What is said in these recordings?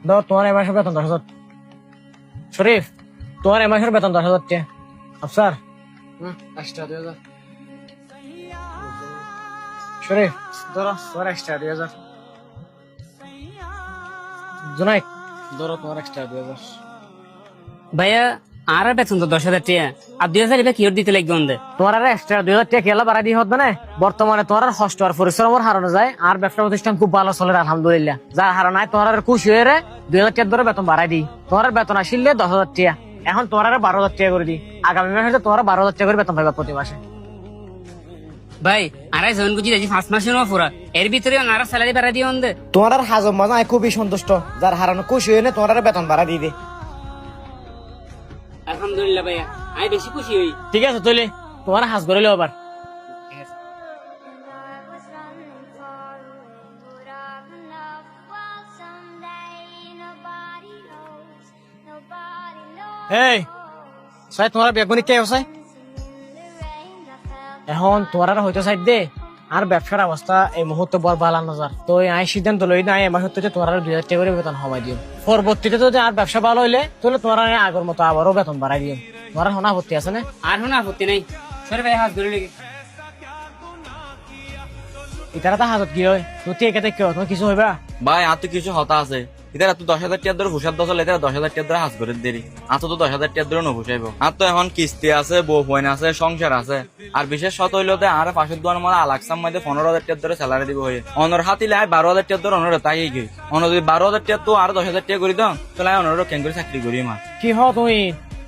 দাও তোমার এই মাসের বেতন 10,000। শরীফ তোমার এই মাসের বেতন 10,000 টাকা। আফসার এক্সট্রা 2,000। শরীফ ধরো তোমার এক্সট্রা 2,000। জুনাইদ ধরো তোমার এক্সট্রা 2,000। ভাইয়া আর বেতন তো 10,000 টাকা, আর 2,000 এবার কি দিতে লাগবে ওদের? তোমার আর এক্সট্রা 2,000 টাকা কেলা বাড়াই দিয়ে হতো না। বর্তমানে তোমার আর কষ্ট আর পরিশ্রমের হারানো যায়, আর ব্যবসা প্রতিষ্ঠান খুব ভালো চলে আলহামদুলিল্লাহ। যার হারানায় তোমার আর খুশি হয়ে 2,000 টাকা ধরে বেতন বাড়াই দিই। তোমার বেতন আসলে 10,000 টাকা, এখন তোমার আর 12,000 টাকা করে দিই। আগামী মাসে তোমার 12,000 টাকা করে বেতন পাইবা প্রতি মাসে। ভাই আড়াই জন গুজি যাচ্ছি 5 মাসের পুরা, এর ভিতরে আর স্যালারি বাড়াই দিয়ে ওদের। তোমার আর হাজম মাজা আমি খুবই সন্তুষ্ট, যার হারানো খুশি হয়ে তোমার আর বেতন বাড়াই দিয়ে দে। আলহামদুলিল্লাহ ভাইয়া, আমি বেশি খুশি হই। ঠিক আছে তুলি তোমার হাজ করে লো আবার। এই সাই তোমার বেগুনি কে আছে? এখন তোমার আর হয়তো সাইড দে, আর ব্যবসার অবস্থা এই মুহূর্তে বড় ভালো নজর তো আমি সিদ্ধান্ত লই না এই মাস হচ্ছে তোমার আর 2,000 টাকা করে বেতন কমাই দিও। পরবর্তীতে যদি আর ব্যবসা ভালো হইলে তাহলে তোমার আমি আগের মতো আবারও বেতন বাড়াই দিও। তোমার এখন আপত্তি আছে না? আর কোনো আপত্তি নাই। সরে ভাই হাত ধরে লেগে ইতারা তো হাজত কি হয় তুই একে কেউ তোমার কিছু হইবা? ভাই আর তো কিছু হতা আছে, এটা তুই 10,000 টাকা ধরে হুসার দশ এটা 10,000 টাকা ধরে হাজ করে দেরি আর তো 10,000 টাকা ধরে নহুসাইব। আর তো এখন কিস্তি আছে, বউ ফোন আছে, সংসার আছে। আর বিশেষ শত হইলো আর পাশের দোয়ার মানে আলাকসাম মধ্যে 15,000 টাকা ধরে স্যালারি দিব হয়ে অনর হাতিলে 12,000 টাকা ধরে অনর তাই গই অন যদি 12,000 টাকা তো আর 10,000 টাকা করে দাও তাহলে অনর কেন করে চাকরি করি মা। কি হ তুমি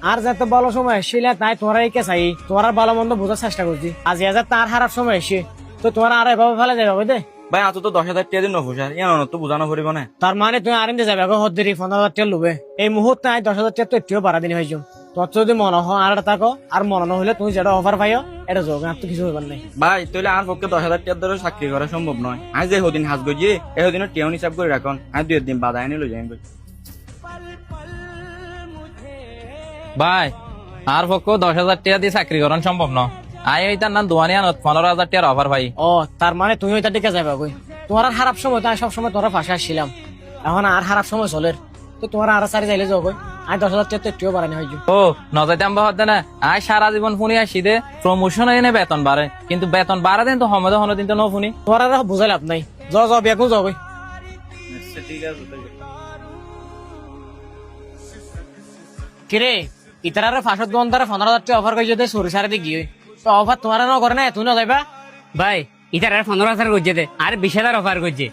আর যাতে ভালো সময় এসেছিলে তাই তোমার কে চাই তোমার আর ভালো মন্দ বোঝার চেষ্টা করছি। আজি আজ তার খারাপ সময় এসে তো তোমার আর এভাবে ফেলে যাবে দে। ভাই আর তো 10,000 টাকা দিন নহুসার ইয়ান তো বুঝানো পড়িব না। তার মানে তুমি আর ইন্দে যাবে হদ দেরি 15,000 টাকা লুবে এই মুহূর্তে 10,000 টাকা তো একটু বাড়া দিন হয়ে যাও। তোর যদি মনে হয় আর থাকো আর মনে না হলে তুমি যেটা অফার পাইও এটা যোগ আর তো কিছু হইবার নাই। ভাই তাহলে আর পক্ষে 10,000 টাকা ধরে চাকরি করা সম্ভব নয়। আজ যে হদিন হাজ গজি এই হদিনের টেউন হিসাব করে রাখন আর 2 দিন বাধা এনে লই যাই। ভাই আর পক্ষ 10,000 টাকা দিয়ে চাকরি করান সম্ভব না। আই ওইটার নাম দোয়ানি আনত 15,000 টাকার অফার ভাই। ও তার মানে তুমি ওইটার দিকে যাবে কই? তোমার আর খারাপ সময় তাই সবসময় তোমার ফাঁসে আসছিলাম, এখন আর খারাপ সময় চলে তো তোমার আর সারি যাইলে যাও কই? আর 10,000 টাকা তো একটু বাড়ানি হয়ে যাও। ও নজাইতে আম্বা হতে না আই সারা জীবন ফোনে আসি দে প্রমোশন এনে বেতন বাড়ে, কিন্তু বেতন বাড়া দেন তো হমদে হন দিন তো ন ফোনি। তোমার আর বুঝাই লাভ নাই, যাও যাও বিয়া যাও কই। ঠিক আছে কিরে ইতারা ফাঁসত গন্ধারে 15,000 টাকা অফার করে যদি সরি সারে দিয়ে গিয়ে তো অফার তোমার না করে না তুই না যাইবা? ভাই ইটার আর 15,000 করছে দে আর 20,000 অফার করছে।